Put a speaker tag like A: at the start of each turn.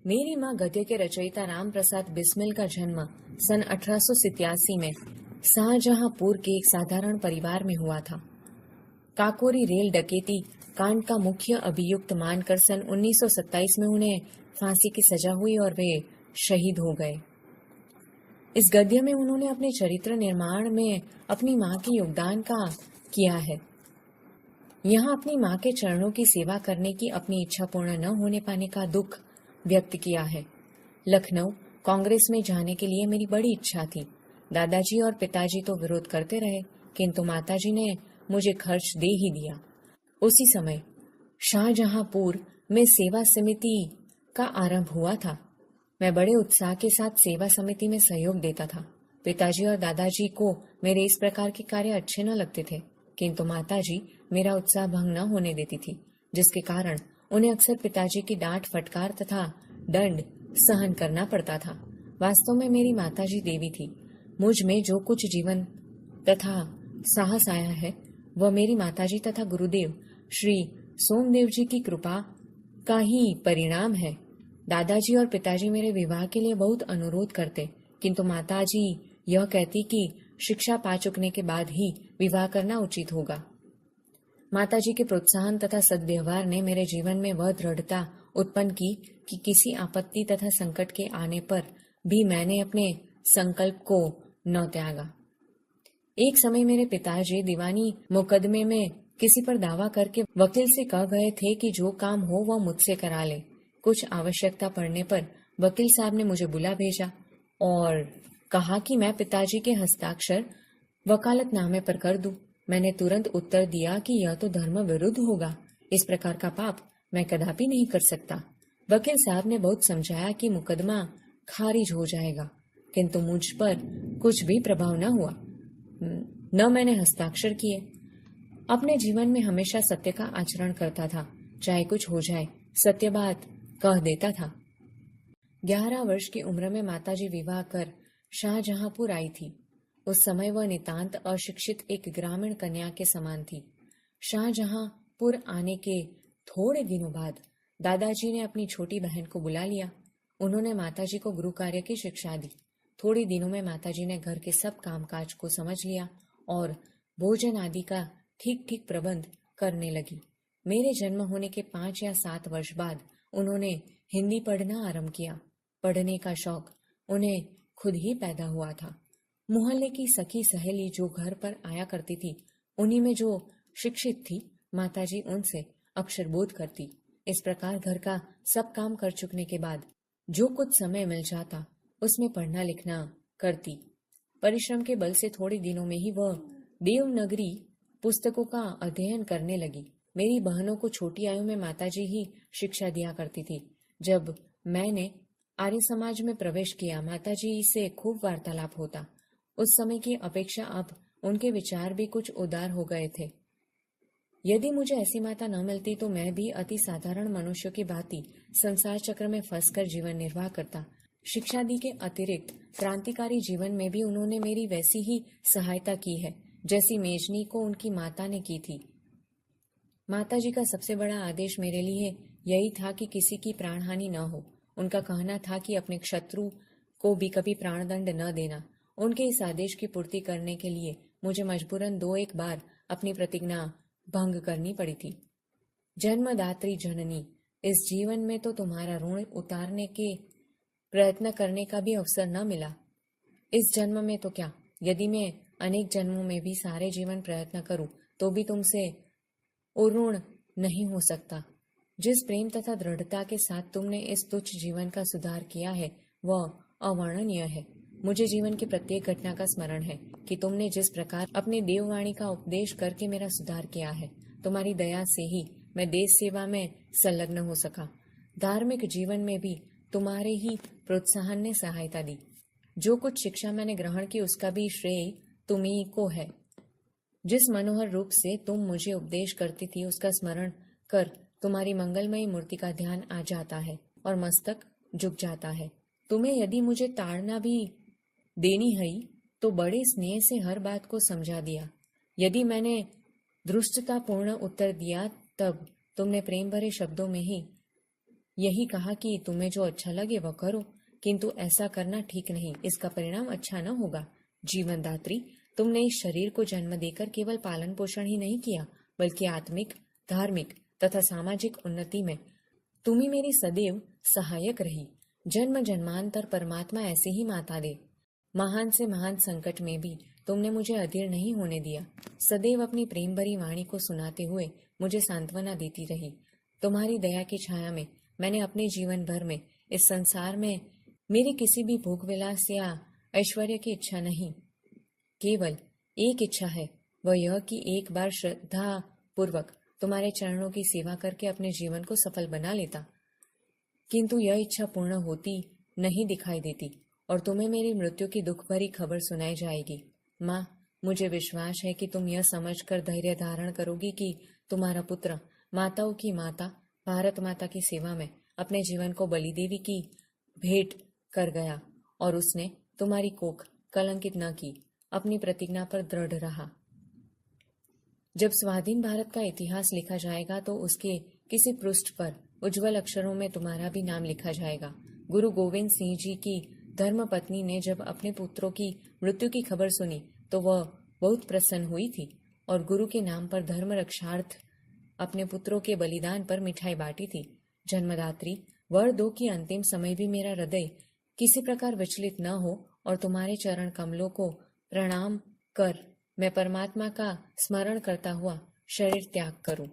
A: मेरी माँ गद्य के रचयिता राम प्रसाद बिस्मिल का जन्म सन 1887 में शाहजहांपुर के एक साधारण परिवार में हुआ था। काकोरी रेल डकैती कांड का मुख्य अभियुक्त मानकर सन 1927 में उन्हें फांसी की सजा हुई और वे शहीद हो गए। इस गद्य में उन्होंने अपने चरित्र निर्माण में अपनी मां के योगदान का किया है। यहाँ अपनी मां के चरणों की सेवा करने की अपनी इच्छा पूर्ण न होने पाने का दुख व्यक्त किया है। लखनऊ कांग्रेस में जाने के लिए मेरी बड़ी इच्छा थी। दादाजी और पिताजी तो विरोध करते रहे, किंतु माताजी ने मुझे खर्च दे ही दिया। उसी समय शाहजहांपुर में सेवा समिति का आरंभ हुआ था। मैं बड़े उत्साह के साथ सेवा समिति में सहयोग देता था। पिताजी और दादाजी को मेरे इस प्रकार के कार्य अच्छे न लगते थे, किंतु माताजी मेरा उत्साह भंग न होने देती थी, जिसके कारण उन्हें अक्सर पिताजी की डांट फटकार तथा दंड सहन करना पड़ता था। वास्तव में मेरी माताजी देवी थी। मुझ में जो कुछ जीवन तथा साहस आया है वह मेरी माताजी तथा गुरुदेव श्री सोमदेव जी की कृपा का ही परिणाम है। दादाजी और पिताजी मेरे विवाह के लिए बहुत अनुरोध करते, किंतु माताजी यह कहती कि शिक्षा पा चुकने के बाद ही विवाह करना उचित होगा। माताजी के प्रोत्साहन तथा सद्व्यवहार ने मेरे जीवन में वह दृढ़ता उत्पन्न की कि किसी आपत्ति तथा संकट के आने पर भी मैंने अपने संकल्प को न त्यागा। एक समय मेरे पिताजी दीवानी मुकदमे में किसी पर दावा करके वकील से कह गए थे कि जो काम हो वह मुझसे करा ले। कुछ आवश्यकता पड़ने पर वकील साहब ने मुझे बुला भेजा और कहा कि मैं पिताजी के हस्ताक्षर वकालतनामे पर कर दूं। मैंने तुरंत उत्तर दिया कि यह तो धर्म विरुद्ध होगा। इस प्रकार का पाप मैं कदापि नहीं कर सकता। वकील साहब ने बहुत समझाया कि मुकदमा खारिज हो जाएगा, किंतु मुझ पर कुछ भी प्रभाव न हुआ। न मैंने हस्ताक्षर किए। अपने जीवन में हमेशा सत्य का आचरण करता था। चाहे कुछ हो जाए, सत्य बात कह देता था। 11 वर्ष की उम्र में माताजी विवाह कर शाहजहांपुर आई थी। उस समय वह नितांत अशिक्षित एक ग्रामीण कन्या के समान थी। शाहजहांपुर आने के थोड़े दिनों बाद दादाजी ने अपनी छोटी बहन को बुला लिया। उन्होंने माताजी को गृह कार्य की शिक्षा दी। थोड़े दिनों में माताजी ने घर के सब कामकाज को समझ लिया और भोजन आदि का ठीक ठीक प्रबंध करने लगी। मेरे जन्म होने के 5 या 7 वर्ष बाद उन्होंने हिंदी पढ़ना आरंभ किया। पढ़ने का शौक उन्हें खुद ही पैदा हुआ था। मोहल्ले की सखी सहेली जो घर पर आया करती थी, उन्हीं में जो शिक्षित थी, माताजी उनसे अक्षर बोध करती। इस प्रकार घर का सब काम कर चुकने के बाद जो कुछ समय मिल जाता उसमें पढ़ना लिखना करती। परिश्रम के बल से थोड़े दिनों में ही वह देवनागरी पुस्तकों का अध्ययन करने लगी। मेरी बहनों को छोटी आयु में माताजी ही शिक्षा दिया करती थी। जब मैंने आर्य समाज में प्रवेश किया, माताजी से खूब वार्तालाप होता। उस समय की अपेक्षा अब उनके विचार भी कुछ उदार हो गए थे। यदि मुझे ऐसी माता न मिलती तो मैं भी अति साधारण मनुष्यों की भांति संसार चक्र में फंसकर जीवन निर्वाह करता। शिक्षा दी के अतिरिक्त क्रांतिकारी जीवन में भी उन्होंने मेरी वैसी ही सहायता की है जैसी मेजनी को उनकी माता ने की थी। माताजी का सबसे बड़ा आदेश मेरे लिए यही था कि किसी की प्राणहानि न हो। उनका कहना था कि अपने शत्रु को भी कभी प्राणदंड न देना। उनके इस आदेश की पूर्ति करने के लिए मुझे मजबूरन 2-1 बार अपनी प्रतिज्ञा भंग करनी पड़ी थी। जन्मदात्री जननी, इस जीवन में तो तुम्हारा ऋण उतारने के प्रयत्न करने का भी अवसर न मिला। इस जन्म में तो क्या, यदि मैं अनेक जन्मों में भी सारे जीवन प्रयत्न करूं तो भी तुमसे उऋण नहीं हो सकता। जिस प्रेम तथा दृढ़ता के साथ तुमने इस तुच्छ जीवन का सुधार किया है वह अवर्णनीय है। मुझे जीवन की प्रत्येक घटना का स्मरण है कि तुमने जिस प्रकार अपने देववाणी का उपदेश करके मेरा सुधार किया है। तुम्हारी दया से ही मैं देश सेवा में संलग्न हो सका। धार्मिक जीवन में भी तुम्हारे ही प्रोत्साहन ने सहायता दी। जो कुछ शिक्षा मैंने ग्रहण की उसका भी श्रेय तुम्ही को है। जिस मनोहर रूप से तुम मुझे उपदेश करती थी उसका स्मरण कर तुम्हारी मंगलमयी मूर्ति का ध्यान आ जाता है और मस्तक झुक जाता है। तुम्हें यदि मुझे ताड़ना भी देनी है तो बड़े स्नेह से हर बात को समझा दिया। यदि मैंने धृष्टतापूर्ण उत्तर दिया तब तुमने प्रेम भरे शब्दों में ही यही कहा कि तुम्हें जो अच्छा लगे वह करो, किंतु ऐसा करना ठीक नहीं, इसका परिणाम अच्छा न होगा। जीवनदात्री, तुमने इस शरीर को जन्म देकर केवल पालन पोषण ही नहीं किया, बल्कि आत्मिक, धार्मिक तथा सामाजिक उन्नति में तुम ही मेरी सदैव सहायक रही। जन्म जन्मांतर परमात्मा ऐसे ही माता दे। महान से महान संकट में भी तुमने मुझे अधीर नहीं होने दिया। सदैव अपनी प्रेम भरी वाणी को सुनाते हुए मुझे सांत्वना देती रही। तुम्हारी दया की छाया में मैंने अपने जीवन भर में इस संसार में मेरी किसी भी भोग विलास या ऐश्वर्य की इच्छा नहीं, केवल एक इच्छा है, वह यह कि एक बार श्रद्धा पूर्वक तुम्हारे चरणों की सेवा करके अपने जीवन को सफल बना लेता। किंतु यह इच्छा पूर्ण होती नहीं दिखाई देती और तुम्हें मेरी मृत्यु की दुख भरी खबर सुनाई जाएगी। माँ, मुझे विश्वास है कि तुम यह समझकर धैर्य धारण करोगी कि तुम्हारा पुत्र माताओं की माता भारत माता की सेवा में अपने जीवन को बलि देवी की भेंट कर गया और उसने तुम्हारी कोख कलंकित न की, अपनी प्रतिज्ञा पर दृढ़ रहा। जब स्वाधीन भारत का इतिहास लिखा जाएगा तो उसके किसी पृष्ठ पर उज्जवल अक्षरों में तुम्हारा भी नाम लिखा जाएगा। गुरु गोविंद सिंह जी की धर्म पत्नी ने जब अपने पुत्रों की मृत्यु की खबर सुनी तो वह बहुत प्रसन्न हुई थी और गुरु के नाम पर धर्म रक्षार्थ अपने पुत्रों के बलिदान पर मिठाई बांटी थी। जन्मदात्री, वर दो कि अंतिम समय भी मेरा हृदय किसी प्रकार विचलित न हो और तुम्हारे चरण कमलों को प्रणाम कर मैं परमात्मा का स्मरण करता हुआ शरीर त्याग करूं।